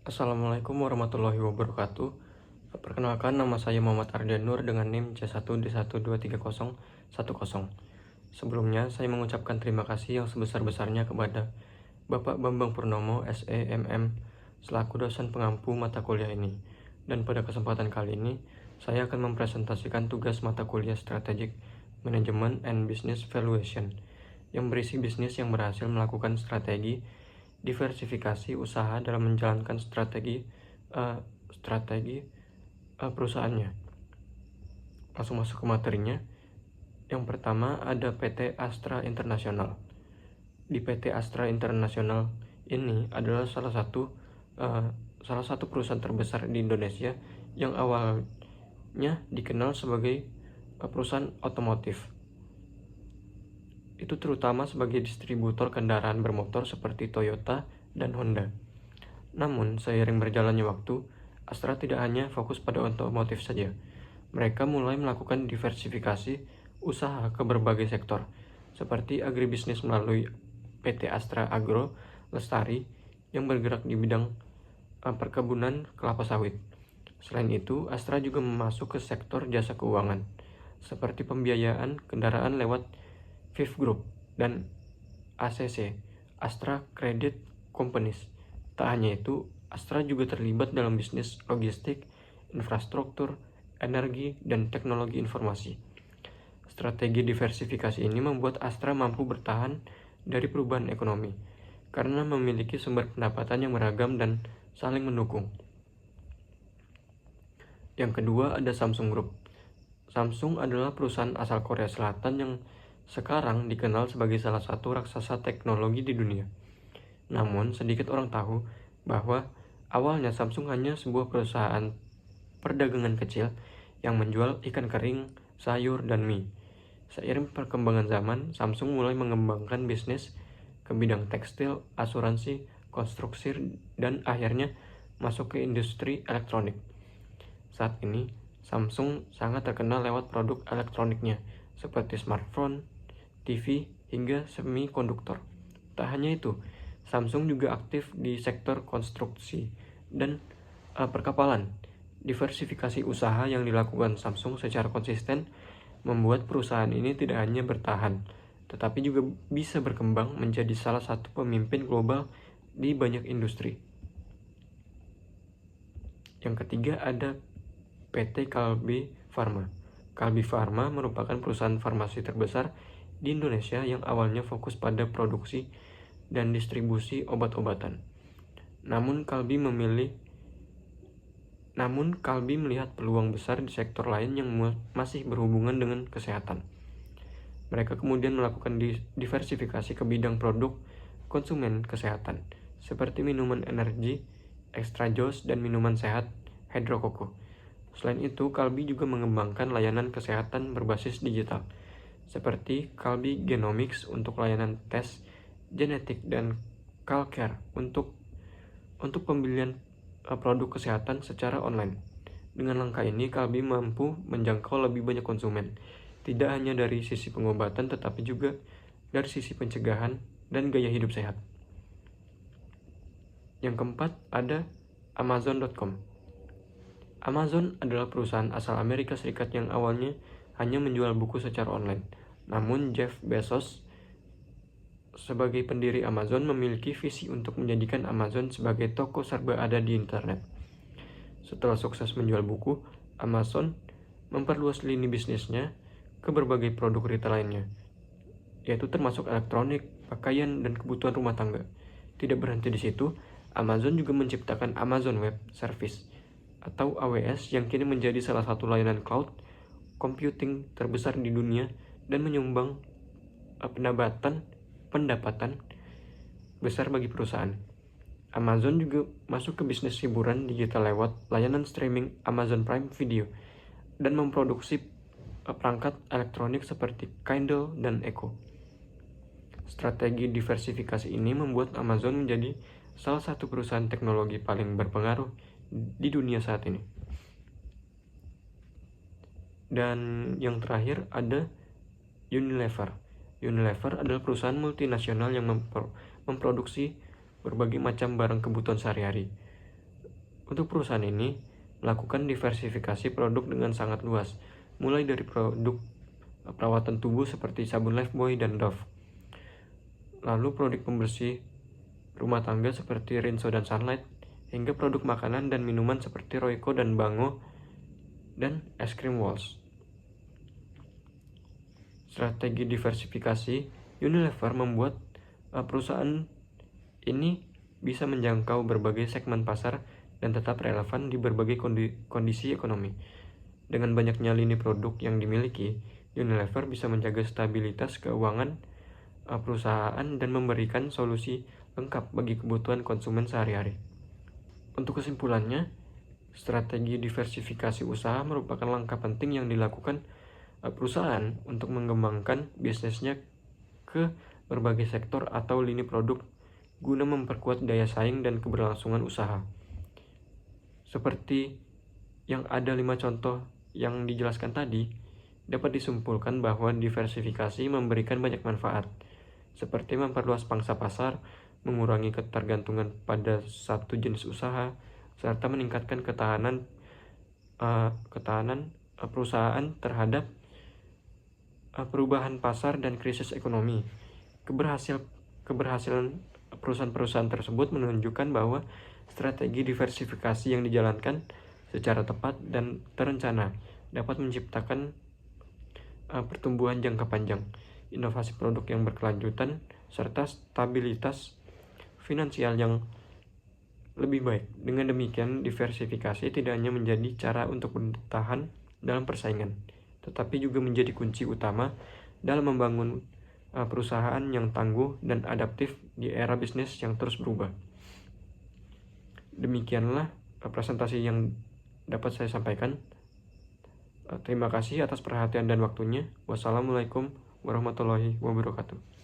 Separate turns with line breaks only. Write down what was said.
Assalamualaikum warahmatullahi wabarakatuh. Perkenalkan, nama saya Muhammad Ardian Nur dengan NIM C1D1230110. Sebelumnya, saya mengucapkan terima kasih yang sebesar-besarnya kepada Bapak Bambang Purnomo, SEMM, selaku dosen pengampu mata kuliah ini. Dan pada kesempatan kali ini, saya akan mempresentasikan tugas mata kuliah Strategic Management and Business Valuation yang berisi bisnis yang berhasil melakukan strategi diversifikasi usaha dalam menjalankan strategi perusahaannya. Langsung masuk ke materinya. Yang pertama ada PT Astra International. Di PT Astra International ini adalah salah satu perusahaan terbesar di Indonesia yang awalnya dikenal sebagai perusahaan otomotif. Itu terutama sebagai distributor kendaraan bermotor seperti Toyota dan Honda. Namun, seiring berjalannya waktu, Astra tidak hanya fokus pada otomotif saja. Mereka mulai melakukan diversifikasi usaha ke berbagai sektor, seperti agribisnis melalui PT Astra Agro Lestari yang bergerak di bidang perkebunan kelapa sawit. Selain itu, Astra juga masuk ke sektor jasa keuangan, seperti pembiayaan kendaraan lewat Fifth Group dan ACC, Astra Credit Companies. Tak hanya itu, Astra juga terlibat dalam bisnis logistik, infrastruktur, energi, dan teknologi informasi. Strategi diversifikasi ini membuat Astra mampu bertahan dari perubahan ekonomi, karena memiliki sumber pendapatan yang beragam dan saling mendukung. Yang kedua ada Samsung Group. Samsung adalah perusahaan asal Korea Selatan yang sekarang dikenal sebagai salah satu raksasa teknologi di dunia. Namun, sedikit orang tahu bahwa awalnya Samsung hanya sebuah perusahaan perdagangan kecil yang menjual ikan kering, sayur, dan mie. Seiring perkembangan zaman, Samsung mulai mengembangkan bisnis ke bidang tekstil, asuransi, konstruksi, dan akhirnya masuk ke industri elektronik. Saat ini, Samsung sangat terkenal lewat produk elektroniknya, seperti smartphone, TV, hingga semikonduktor. Tak hanya itu, Samsung juga aktif di sektor konstruksi dan perkapalan. Diversifikasi usaha yang dilakukan Samsung secara konsisten membuat perusahaan ini tidak hanya bertahan, tetapi juga bisa berkembang menjadi salah satu pemimpin global di banyak industri. Yang ketiga ada PT Kalbe Farma. Kalbe Farma merupakan perusahaan farmasi terbesar di Indonesia yang awalnya fokus pada produksi dan distribusi obat-obatan. Namun Kalbe melihat peluang besar di sektor lain yang masih berhubungan dengan kesehatan. Mereka kemudian melakukan diversifikasi ke bidang produk konsumen kesehatan, seperti minuman energi, extra joss, dan minuman sehat hidrokoko. Selain itu, Kalbe juga mengembangkan layanan kesehatan berbasis digital, seperti Kalbe Genomics untuk layanan tes genetik dan Kalcare untuk pembelian produk kesehatan secara online. Dengan langkah ini, Kalbe mampu menjangkau lebih banyak konsumen, tidak hanya dari sisi pengobatan tetapi juga dari sisi pencegahan dan gaya hidup sehat. Yang keempat ada Amazon.com. Amazon adalah perusahaan asal Amerika Serikat yang awalnya hanya menjual buku secara online. Namun Jeff Bezos sebagai pendiri Amazon memiliki visi untuk menjadikan Amazon sebagai toko serba ada di internet. Setelah sukses menjual buku, Amazon memperluas lini bisnisnya ke berbagai produk retail lainnya, yaitu termasuk elektronik, pakaian, dan kebutuhan rumah tangga. Tidak berhenti di situ, Amazon juga menciptakan Amazon Web Service atau AWS yang kini menjadi salah satu layanan cloud computing terbesar di dunia dan menyumbang pendapatan besar bagi perusahaan. Amazon juga masuk ke bisnis hiburan digital lewat layanan streaming Amazon Prime Video dan memproduksi perangkat elektronik seperti Kindle dan Echo. Strategi diversifikasi ini membuat Amazon menjadi salah satu perusahaan teknologi paling berpengaruh di dunia saat ini. Dan yang terakhir ada Unilever. Unilever adalah perusahaan multinasional yang memproduksi berbagai macam barang kebutuhan sehari-hari. Untuk perusahaan ini melakukan diversifikasi produk dengan sangat luas, mulai dari produk perawatan tubuh seperti sabun Lifebuoy dan Dove, lalu produk pembersih rumah tangga seperti Rinso dan Sunlight, hingga produk makanan dan minuman seperti Royco dan Bango dan es krim Walls. Strategi diversifikasi Unilever membuat perusahaan ini bisa menjangkau berbagai segmen pasar dan tetap relevan di berbagai kondisi ekonomi. Dengan banyaknya lini produk yang dimiliki, Unilever bisa menjaga stabilitas keuangan perusahaan dan memberikan solusi lengkap bagi kebutuhan konsumen sehari-hari. Untuk kesimpulannya, strategi diversifikasi usaha merupakan langkah penting yang dilakukan perusahaan untuk mengembangkan bisnisnya ke berbagai sektor atau lini produk guna memperkuat daya saing dan keberlangsungan usaha. Seperti yang ada 5 contoh yang dijelaskan tadi, dapat disimpulkan bahwa diversifikasi memberikan banyak manfaat, seperti memperluas pangsa pasar, mengurangi ketergantungan pada satu jenis usaha, serta meningkatkan ketahanan perusahaan terhadap perubahan pasar dan krisis ekonomi. Keberhasilan perusahaan-perusahaan tersebut menunjukkan bahwa strategi diversifikasi yang dijalankan secara tepat dan terencana dapat menciptakan pertumbuhan jangka panjang, inovasi produk yang berkelanjutan, serta stabilitas finansial yang lebih baik. Dengan demikian, diversifikasi tidak hanya menjadi cara untuk bertahan dalam persaingan, tetapi juga menjadi kunci utama dalam membangun perusahaan yang tangguh dan adaptif di era bisnis yang terus berubah. Demikianlah presentasi yang dapat saya sampaikan. Terima kasih atas perhatian dan waktunya. Wassalamualaikum warahmatullahi wabarakatuh.